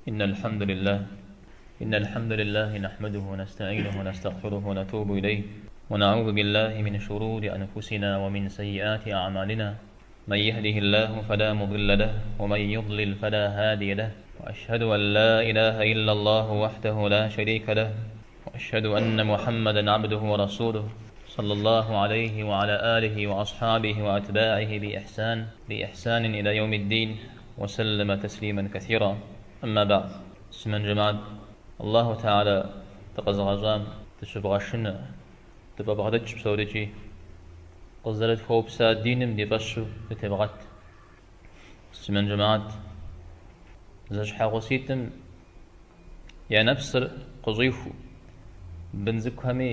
إن الحمد لله إن الحمد لله نحمده ونستعينه ونستغفره ونتوب إليه ونعوذ بالله من شرور أنفسنا ومن سيئات أعمالنا من يهده الله فلا مضل له ومن يضلل فلا هادي له وأشهد أن لا إله إلا الله وحده لا شريك له وأشهد أن محمدا عبده ورسوله صلى الله عليه وعلى آله وأصحابه وأتباعه بإحسان إلى يوم الدين وسلم تسليما كثيرا. أما بعد، سمن جماعة الله تعالى تقزغزام تشبغشنا تبغدج بسوريجي قزرت خوب سادينم دي بشو تبغت سمن جماعة زج حاغوسيتم يا نفس قزيفو بنزك همي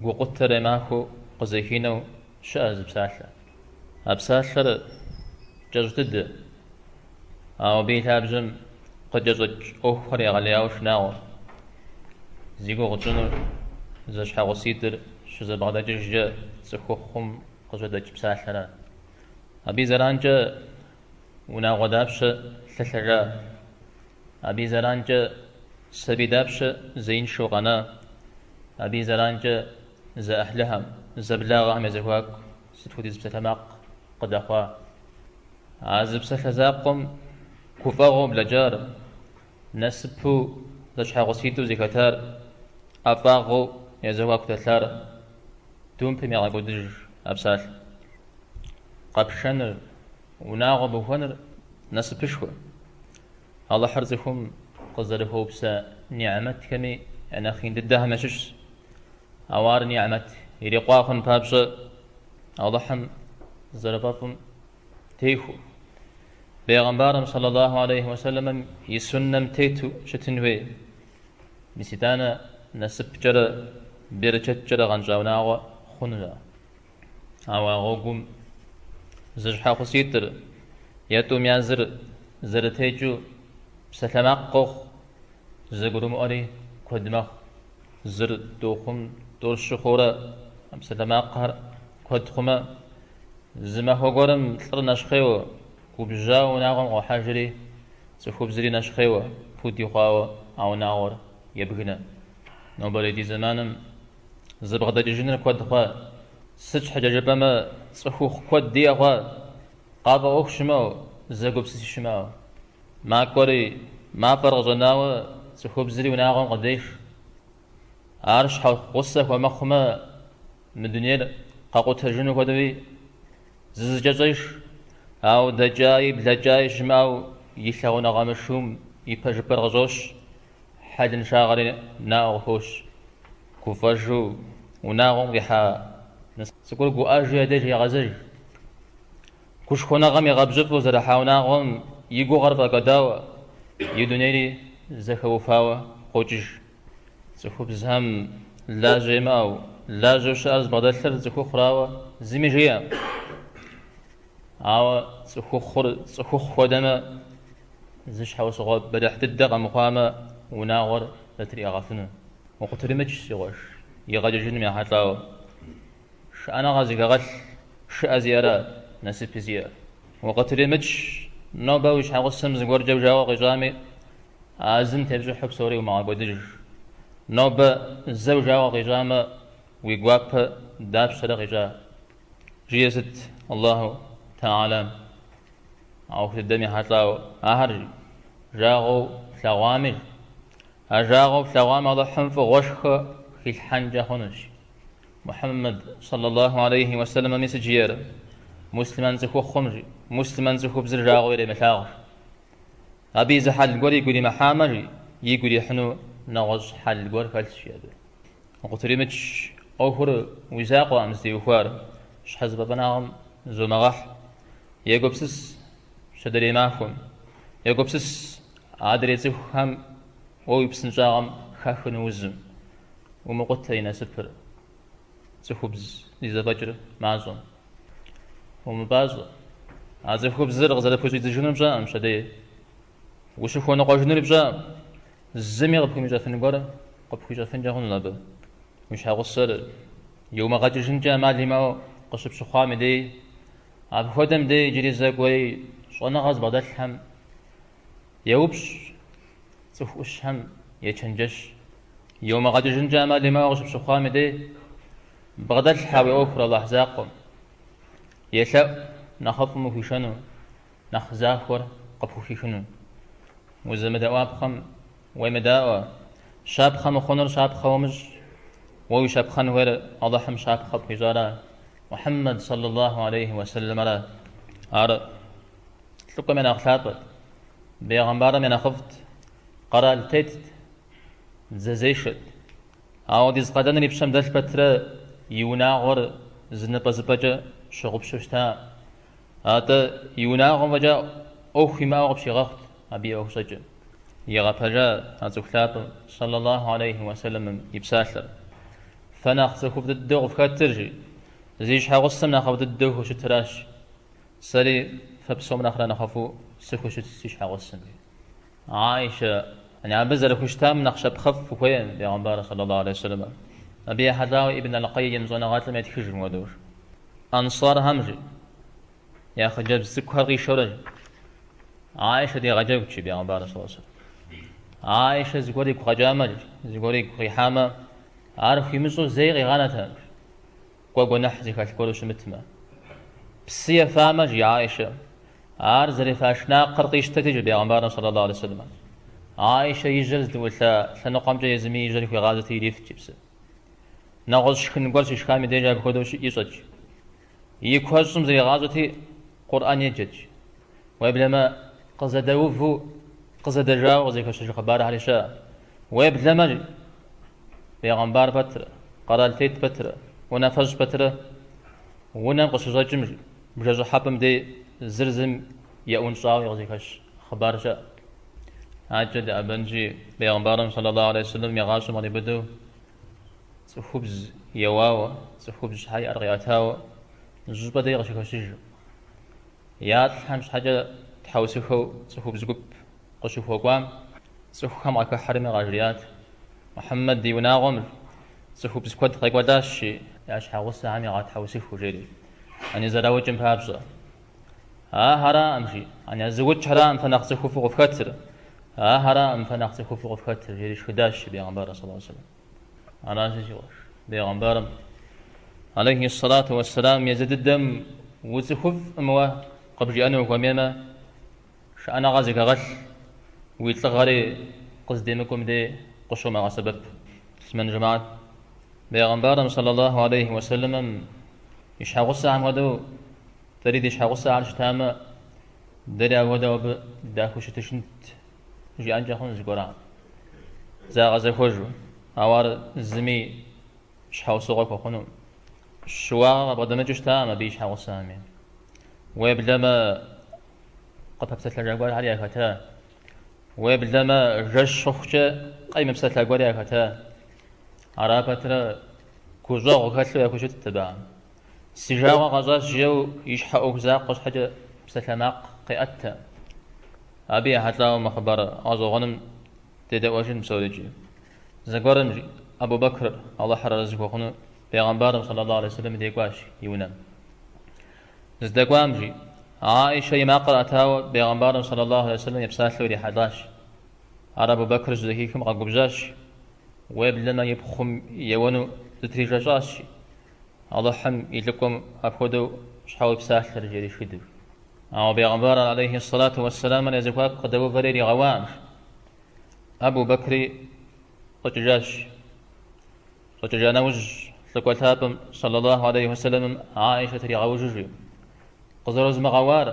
وقتر ماكو قزيكينو شاز بساشا أبساشر جزتد أو بيتها بجم قد جزج أخرى غلياوش ناو زيغو غجنو زج حاغوسيتر شز بغداد جا سخوخم قزودج بساشرا أبي زرانجا ونا غدابش ثلثرا أبي زرانجا سبيدابش زين شوغنا أبي زرانجا ز أهلها زبلاغ مزهواك ستفوديز بستماق قد أخوا عازب سلزاقم كفاغو بلجار نسبو زج حاغوسيتو زيكتار أفاغو يزهواك تثار دوم بميغا قدج أبسال قبشنر وناغو بوهنر نسبشو الله حرزكم قزره بسا نعمت كمي أنا خين ددها مشش أوار نعمت يريقواخن بابش أضحم زرباطم تيخو بيغمبارم صلى الله عليه وسلم يسنم تيتو شتنوي بسيتانا نسب جرى برجت جرى غنجاوناغو خنجا أوا غوغم زجحا خسيتر ياتو ميازر زرتيجو بسلماقوخ زغرم أري كدمخ زر دوخم دور شخورة بسلماقهر كدخما زما هوغورم تلر نشخيو كوبجاو ناغم وحاجري سخوب زري نشخيو بودي خواو أو ناغور يبغنا نوبالي دي زمانم زبغدا جنر كدخوا سج حاجة جبما سخوخ كد دي أغوا قابا أوخ شماو زغوب سيسي شماو ما كوري ما فرغزناو سخوب زري وناغم قديش عارش حال قصة ومخما من دنيا قاقوت هجنو كدوي زجاجيش أو دجاي بلجاي جماو يشاغون غامشوم يباج برغزوش حد شاغري ناغ خوش كوفاجو وناغم ريحا سكول قو أجي دجي غزج كوش خونا غم يغبجبو زرحا وناغم يقو غرفة قداوة يدونيري زخوفاوة خوجج زخو بزهم لا جيماو لا جوش أز بغدالثر زخو خراوة زمي جيام أو زخو خودما زش حوس غاب بدح تدق مقامة وناغر لتري أغفنا وقتري مجش يغش يغجر جنمي حتلاو أنا غازي غل أزيارة نسيب زيار وقتري مجش نوباوش حوسم زغور جو جاو غجامي أزم تبجو حب سوري ومع قدج نوبا زوجة وغجامة ويقواب داب شرق جا جيزت الله تعالى أو في الدم حتلاو أهرج جاغو ثوامل أجاغو ثوامل ضحن فغشخ في الحنجة هنش محمد صلى الله عليه وسلم مسجير مسلمان زخو خمري مسلمان زخو بزر جاغو إلي مشاغر أبي زحل قولي قولي محامري يقولي حنو نغز حل قول فالشيادة وقتري متش أوهر وزاقو أمزدي وخوار شحزب بناغم زومغح يقبسس شدري ماكم يقبسس عادري زفهم ويبسن جاغم خاخن وزم ومقتين سفر زخبز لزبجر معزم ومبازو عزف زر غزالة فوزي زجنم جام شدي وشوفوا نقاجنر بجام الزمي غبكم يجافن قرا قبكم يجافن جاهون لابا مش هغسر يوم غاجر جنجا مالي ما قشب شخامي دي عب خدم دي جري زاقوي شوانا غاز بدل هم يوبش تخوشهم يتشنجش يوم غد جنجام لما وغش بشخام دي بغداد الحاوي أخرى الله زاقم يسأ نخف مفيشنو نخزاخور قبو فيشنو وزمدا وابخم ومداء شاب خم خنر شاب خومج وي شاب خنور الله حم شاب خب هجارة محمد صلى الله عليه وسلم على تلقى من أخلاقه بيغمبار من أخفت قرأ التيت زيشت أو ديز قدن ريبشم دل بتر يوناغور زنب زبجة شغب ششتا هذا يوناغور وجا أخي ما أغب شغخت أبي أخشج يغفجا أزخلاب صلى الله عليه وسلم يبساشر فناخذ خفض الدغ فكترجي زيش حاغصم ناخذ الدغ وشتراش سري فبسوم ناخذ نخافو سخوش تسيش حاغصم عائشة أنا عبزر خشتام نخشب خف وين بيغمبار صلى الله عليه وسلم أبي حداوي ابن القيم زونغات لما يتخجر ودور أنصار همجي يا خجب سكر غي شورج عائشة دي غجوتشي بيغمبار صلى الله عليه وسلم عائشة زغوري خجامج زغوري خيحامة عارف يمسو زيغي غانتها قوغو نحزي كالكولو شمتما بسيا فامج يا عائشة عار زري فاشنا قرقيش تتجي بيغمبار صلى الله عليه وسلم عائشة يجلس دولا ثنقام جاي زمي يجري في غازتي يليف جبسه نغز شكن قرش شكامي ديجا بخدوش يسج يكوزم زي غازتي قرآن يجج ويبلما قزدوفو قزدجاو زي كشش خبار على شاء ويبلما بيغمبار بتر قرالتيت بتر ونفج بتر ونقش جمج بجاج حبم دي زرزم يأون شاو زي كش خبار شاء عجد أبنجي بيغمبارم صلى الله عليه وسلم يغاشم علي بدو تخبز يواوا تخبز حي أرغياتاو زبا دي غشي كشيج يات حمش حاجة تحوسكو تخبز قب قشوفو قوام تخم عكا حرم غاجريات محمد دي وناغم تخبز كود قيقوداشي ياش حاوسا عمي غا تحوسكو جيري أني زراو جنب هابزا هرا أمشي أني أزوج حرام فنخسكو فوق فكتر هرام فنخسكو فوق فكتر جيريش خداش بيغمبار صلى الله عليه وسلم أنا جيش بيغمبار عليه الصلاة والسلام يزيد الدم وتخف أموه قبل أنه وميما شأنا غازك غش ويتلغري قصدي مكم دي قشو مع سبب اسمن جماعة بيغمبار صلى الله عليه وسلم يشحغص عن ودو تريد يشحغص عن شتامة دريا ودو داخوش تشنت جي أنجا خون زقران زاغ زخوجو أوار زمي شحاو صغوك وخونو شواغ بغدنا جشتامة بيش حاو سامين ويبلما قد بسات لجاقوار عليها كتا ويبلما جش شخشة قيمة بسات لجاقوار عليها كتا عرابتنا كوزاغ وكاتلو يكوشو تتبع سجاغ غزاز جيو يشحاوك زاقوش حاجة بسات لماق قيأتا أبي حتى ما خبر أزوغنم تدواجن مسولجي زغورنجي أبو بكر الله حرر زغوخنو بيغمبار صلى الله عليه وسلم ديقواش يونام زدقوامجي عائشة ما قرأتها بيغمبار صلى الله عليه وسلم يبساثلو لي حداش على أبو بكر زدكيكم عقبجاش ويبلنا يبخم يونو زتريجاش الله حم يلكم أبخدو شحاو بساثل رجالي شدو أو بيغمبار عليه الصلاة والسلام يزكواك قدو فريري غوام أبو بكر قتجاش قتجانوج لكوتابم صلى الله عليه وسلم عائشة رغوجج قزرز مغوار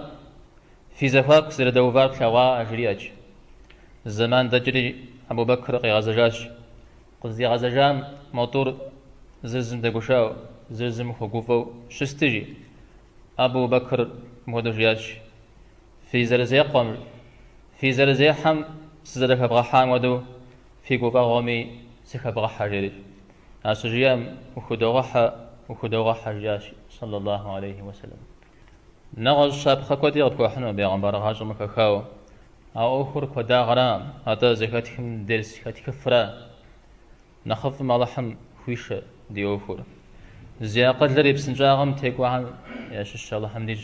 في زفاك سر دوفاك شوا أجرياج الزمان دجري أبو بكر غزجاش قزي غزجام موتور زلزم دقوشاو زلزم خقوفو شستجي أبو بكر مودجياش في زرزي قمر في زرزي حم سزرك بغحام ودو في قوفا غومي سكا بغحا جري أسجيام وخدوغحا جاش صلى الله عليه وسلم نغز شاب خكوتي غبكو حنو بيغمبار غاجم كاكاو أو أخر كودا غرام هذا زكاتهم درس كاتكفرا نخف مالحم خويشة دي أخر زياقة لري بسنجاغم تيكو عن يا شش الله حمديج